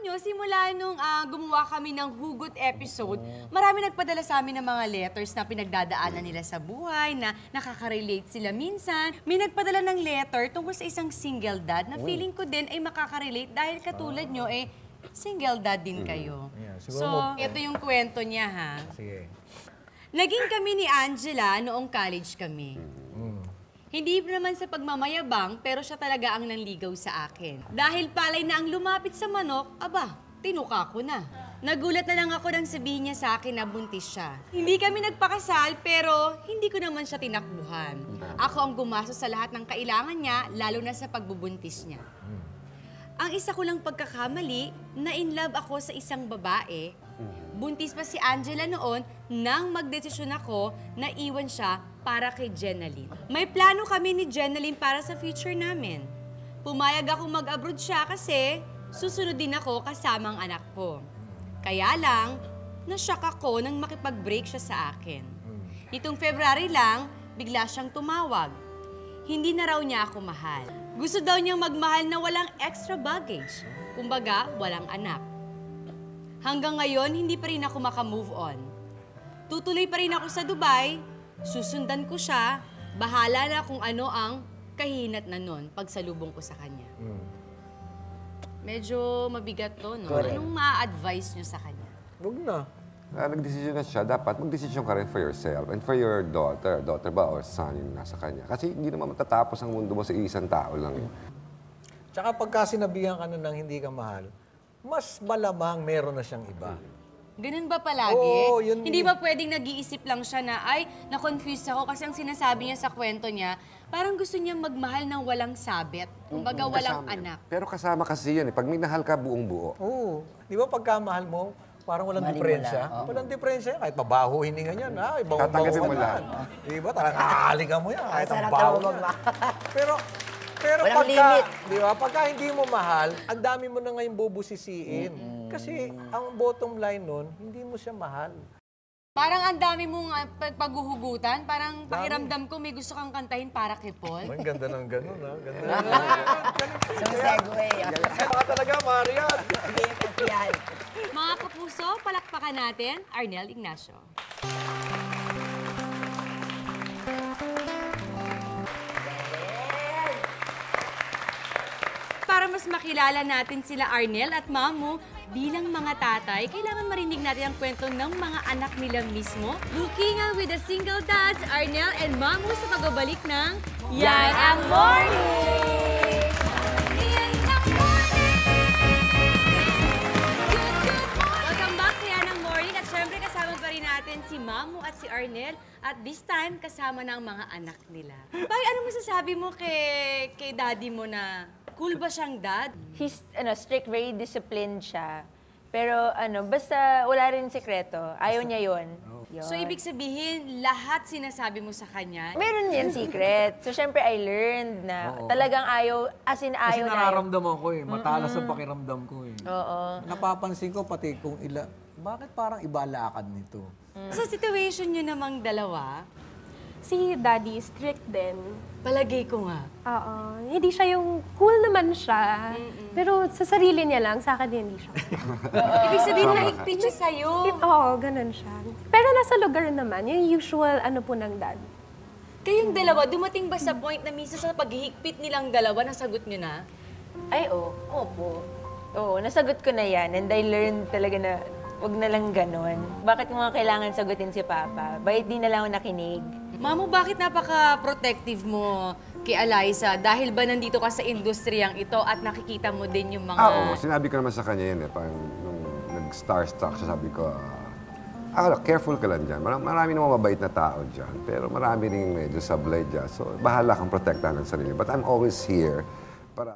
nyo, simula nung gumawa kami ng Hugot episode, marami nagpadala sa amin ng mga letters na pinagdadaanan nila sa buhay, na nakaka-relate sila minsan. May nagpadala ng letter tungkol sa isang single dad na feeling ko din ay makaka-relate dahil katulad nyo, single dad din kayo. Yeah, so, ito yung kwento niya, ha? Sige. Naging kami ni Angela noong college kami. Hindi naman sa pagmamayabang, pero siya talaga ang nanligaw sa akin. Dahil palay na ang lumapit sa manok, aba, tinuka ko na. Nagulat na lang ako nang sabihin niya sa akin na buntis siya. Hindi kami nagpakasal, pero hindi ko naman siya tinakbuhan. Ako ang gumastos sa lahat ng kailangan niya, lalo na sa pagbubuntis niya. Ang isa ko lang pagkakamali, na in love ako sa isang babae. Buntis pa si Angela noon nang magdesisyon ako na iwan siya para kay Jenaline. May plano kami ni Jenaline para sa future namin. Pumayag ako mag-abroad siya kasi susunod din ako kasama ang anak ko. Kaya lang, na-shock ako nang makipag-break siya sa akin. Itong February lang, bigla siyang tumawag. Hindi na raw niya ako mahal. Gusto daw niyang magmahal na walang extra baggage. Kumbaga, walang anak. Hanggang ngayon, hindi pa rin ako makamove on. Tutuloy pa rin ako sa Dubai, susundan ko siya, bahala na kung ano ang kahinat na nun pagsalubong ko sa kanya. Medyo mabigat to, no? Correct. Anong ma-advise niyo sa kanya? Huwag na. Nagdesisyon na siya, dapat magdesisyon ka rin for yourself and for your daughter. Daughter ba or son yung nasa kanya. Kasi hindi naman matatapos ang mundo mo sa isang tao lang. Tsaka pagka sinabihan ka na ng hindi ka mahal, mas malamang meron na siyang iba. Ganun ba palagi? Oo, yun Hindi ba pwedeng nag-iisip lang siya na, ay, na-confuse ako kasi ang sinasabi niya sa kwento niya, parang gusto niyang magmahal ng walang sabit. Kumbaga walang anak. Pero kasama kasi yan eh. Pag minahal ka, buong buo. Oo. Di ba pagka mahal mo, parang walang Mahalin mo diferensya? lang, oo. Walang diferensya. Kahit mabaho hininga niyan, ibang-baho Tatanggapin mo ka lang. yan. Di ba? Talagang kakalikan mo yan. Kahit ang Sarap baho naman niyan. Pero Walang pagka, limit. di ba, pagka hindi mo mahal, ang dami mo na ngayon bubusisiin. Kasi ang bottom line nun, hindi mo siya mahal. Parang ang dami mong paghuhugutan, parang pakiramdam ko may gusto kang kantahin para kay Paul. Ang ganda ng ganun, ha? Ganda ng So, segue. Baka talaga, Marian. Yan. Mga kapuso, palakpakan natin, Arnel Ignacio. Para mas makilala natin sila Arnel at Mamu bilang mga tatay, kailangan marinig natin ang kwento ng mga anak nila mismo. Looking with the single dads, Arnel and Mamu sa pagbabalik ng Yan ang Morning! Yan ang Morning! Welcome back sa Yan ang Morning at syempre kasama pa rin natin si Mamu at si Arnel at this time kasama ng mga anak nila. Bay, ano masasabi mo kay daddy mo na cool ba siyang dad? He's strict, very disciplined siya. Pero basta wala rin sikreto. Ayaw niya yun. So, ibig sabihin, lahat sinasabi mo sa kanya? Meron yan secret. So, syempre, I learned na talagang ayaw, as in Kasi ayaw na. nararamdaman ko eh. Matalas ang pakiramdam ko eh. Oo. Napapansin ko pati kung bakit parang iba lakad nito? Sa situation nyo namang dalawa, Si Daddy, strict din. palagay ko nga. Oo. Hindi siya yung cool naman siya. Pero sa sarili niya lang, sa akin hindi siya. Ibig sabihin, naigpit siya sa'yo. Oo, ganun siya. Pero nasa lugar naman, yung usual po ng dad. Kayong dalawa, dumating ba sa point na minsan sa paghihigpit nilang dalawa, nasagot nyo na? Ay, opo. Oo, nasagot ko na yan. And I learned talaga na wag na lang ganon. Bakit mo nga kailangan sagutin si Papa? Bakit di na lang ako nakinig? Mamu, bakit napaka-protective mo kay Eliza? Dahil ba nandito ka sa industriyang ito at nakikita mo din yung mga... Oo, sinabi ko naman sa kanya yun eh. Parang nung nag-starstruck siya, sabi ko, careful ka lang dyan. Marami namang mabait na tao dyan. Pero marami rin medyo sablay dyan. So, bahala kang protektahan ng sarili. But I'm always here